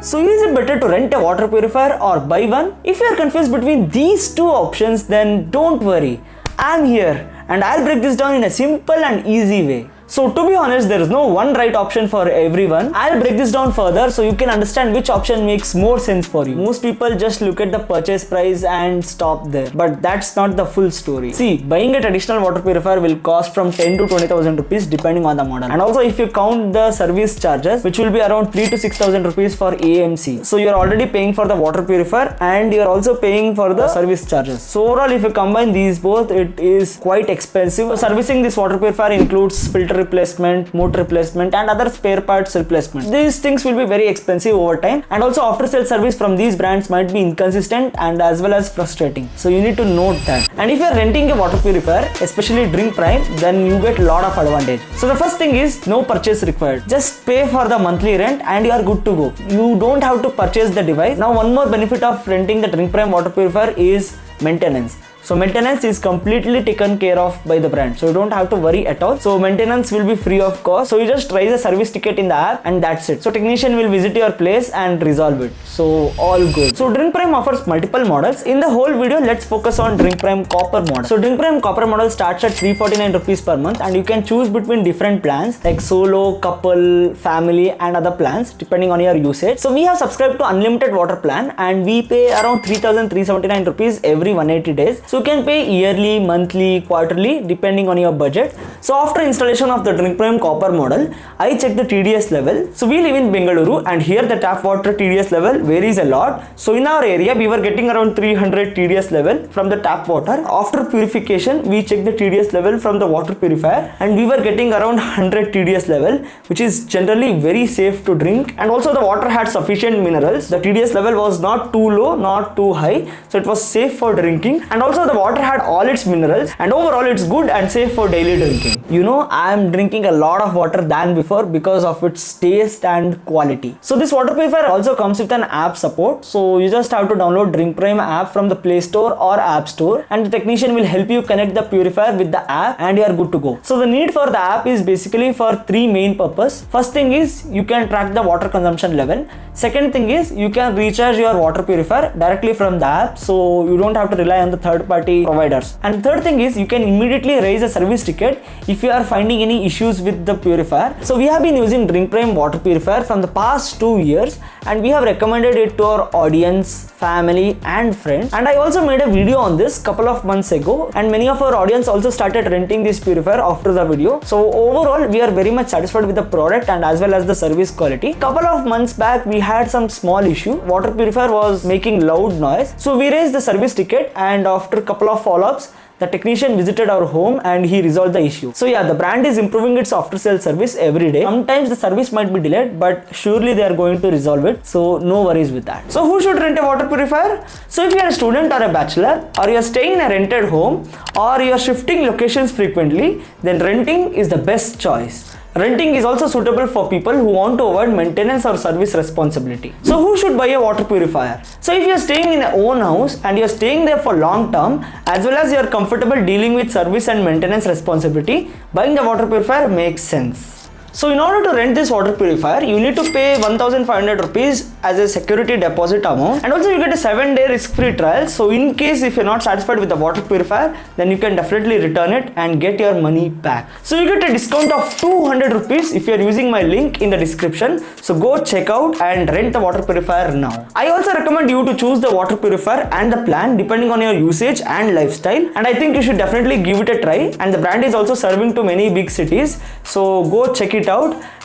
So is it better to rent a water purifier or buy one? If you are confused between these two options, then don't worry. I'm here and I'll break this down in a simple and easy way. So to be honest, there is no one right option for everyone. I'll break this down further so you can understand which option makes more sense for you. Most people just look at the purchase price and stop there, but that's not the full story. See, buying a traditional water purifier will cost from 10 to 20,000 rupees depending on the model. And also if you count the service charges, which will be around 3 to 6,000 rupees for AMC. So you're already paying for the water purifier and you're also paying for the service charges. So overall, if you combine these both, it is quite expensive. So servicing this water purifier includes filter replacement, motor replacement and other spare parts replacement. These things will be very expensive over time, and also after sale service from these brands might be inconsistent and as well as frustrating. So you need to note that. And if you are renting a water purifier, especially drinkprime, then you get a lot of advantage. So the first thing is no purchase required. Just pay for the monthly rent and you are good to go. You don't have to purchase the device. Now one more benefit of renting the drinkprime water purifier is maintenance. So maintenance is completely taken care of by the brand, so you don't have to worry at all. So maintenance will be free of cost. So you just raise a service ticket in the app and that's it. So technician will visit your place and resolve it. So all good. So drinkprime offers multiple models. In the whole video, let's focus on drinkprime copper model. So drinkprime copper model starts at 349 rupees per month and you can choose between different plans like solo, couple, family and other plans depending on your usage. So we have subscribed to unlimited water plan and we pay around 3,379 rupees every 180 days. So you can pay yearly, monthly, quarterly depending on your budget. So after installation of the drinkprime copper model, I checked the TDS level. So we live in Bengaluru and here the tap water TDS level varies a lot. So in our area we were getting around 300 TDS level from the tap water. After purification we checked the TDS level from the water purifier and we were getting around 100 TDS level, which is generally very safe to drink, and also the water had sufficient minerals. The TDS level was not too low, not too high, so it was safe for drinking, and also the water had all its minerals, and overall it's good and safe for daily drinking. You know, I am drinking a lot of water than before because of its taste and quality. So this water purifier also comes with an app support. So you just have to download drinkprime app from the Play Store or App Store and the technician will help you connect the purifier with the app and you are good to go. So the need for the app is basically for three main purposes. First thing is you can track the water consumption level. Second thing is you can recharge your water purifier directly from the app, so you don't have to rely on the third party providers. And third thing is you can immediately raise a service ticket if you are finding any issues with the purifier. So we have been using drinkprime water purifier from the past 2 years and we have recommended it to our audience, family and friends. And I also made a video on this couple of months ago and many of our audience also started renting this purifier after the video. So overall we are very much satisfied with the product and as well as the service quality. Couple of months back we had some small issue. Water purifier was making loud noise. So we raised the service ticket and after a couple of follow-ups, the technician visited our home and he resolved the issue. So yeah, the brand is improving its after sale service every day. Sometimes the service might be delayed, but surely they are going to resolve it. So no worries with that. So who should rent a water purifier? So if you are a student or a bachelor, or you are staying in a rented home, or you are shifting locations frequently, then renting is the best choice. Renting is also suitable for people who want to avoid maintenance or service responsibility. So who should buy a water purifier? So if you are staying in your own house and you are staying there for long term, as well as you are comfortable dealing with service and maintenance responsibility, buying the water purifier makes sense. So in order to rent this water purifier, you need to pay 1,500 rupees as a security deposit amount, and also you get a 7-day risk-free trial. So in case if you're not satisfied with the water purifier, then you can definitely return it and get your money back. So you get a discount of 200 rupees if you're using my link in the description. So go check out and rent the water purifier now. I also recommend you to choose the water purifier and the plan depending on your usage and lifestyle, and I think you should definitely give it a try. And the brand is also serving to many big cities, so go check it out.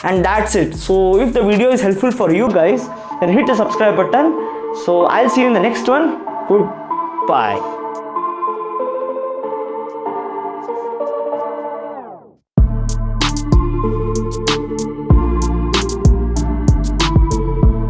And that's it. So if the video is helpful for you guys, then hit the subscribe button. So I'll see you in the next one. Goodbye.